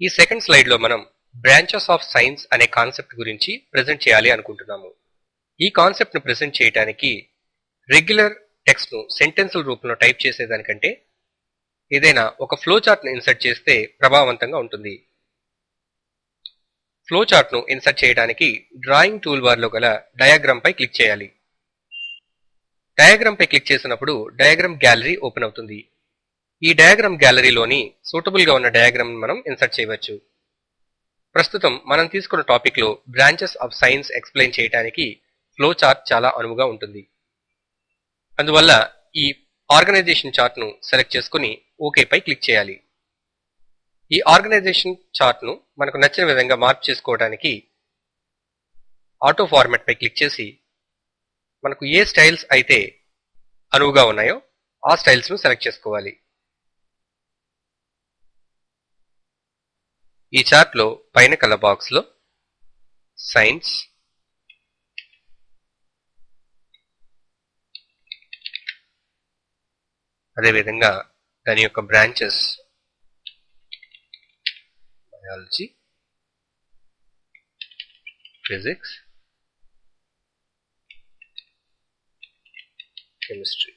ఈ second slide లో మనం బ్రాంచెస్ ఆఫ్ సైన్స్ అనే కాన్సెప్ట్ గురించి ప్రెజెంట్ చేయాలి అనుకుంటున్నాము. ఈ కాన్సెప్ట్ ను ప్రెజెంట్ చేయడానికి రెగ్యులర్ టెక్స్ట్ ను సెంటెన్సుల రూపంలో టైప్ చేసేదానికంటే ఏదైనా ఒక ఫ్లో చార్ట్ ను ఇన్సర్ట్ చేస్తే ప్రభావవంతంగా ఉంటుంది. ఫ్లో చార్ట్ ను ఇన్సర్ట్ చేయడానికి డ్రాయింగ్ టూల్ బార్ లో గల డయాగ్రామ్ పై క్లిక్ చేయాలి. డయాగ్రామ్ పై క్లిక్ చేసినప్పుడు డయాగ్రామ్ గ్యాలరీ ఓపెన్ అవుతుంది. ఈ డయాగ్రామ్ గ్యాలరీలోని సూటబుల్ గా ఉన్న డయాగ్రామ్ మనం ఇన్సర్ట్ చేయవచ్చు. ప్రస్తుతం మనం తీసుకున్న టాపిక్ లో బ్రాంచెస్ ఆఫ్ సైన్స్ ఎక్స్ప్లెయిన్ చేయడానికి ఫ్లో చార్ట్ చాలా అనువుగా ఉంటుంది. అందువల్ల ఈ ఆర్గనైజేషన్ చార్ట్ ను సెలెక్ట్ చేసుకుని ఓకే పై క్లిక్ చేయాలి. ఈ ఆర్గనైజేషన్ చార్ట్ ను మనకు నచ్చిన విధంగా మార్పు చేసుకోవడానికి ఆటో ఫార్మాట్ పై క్లిక్ చేసి మనకు ఏ స్టైల్స్ అయితే అనువుగా ఉన్నాయో ఆ స్టైల్స్ ను సెలెక్ట్ చేసుకోవాలి. ఈ చార్ట్ లో పైన కల బాక్స్ లో సైన్స్, అదేవిధంగా దాని యొక్క బ్రాంచెస్ బయాలజీ, ఫిజిక్స్, కెమిస్ట్రీ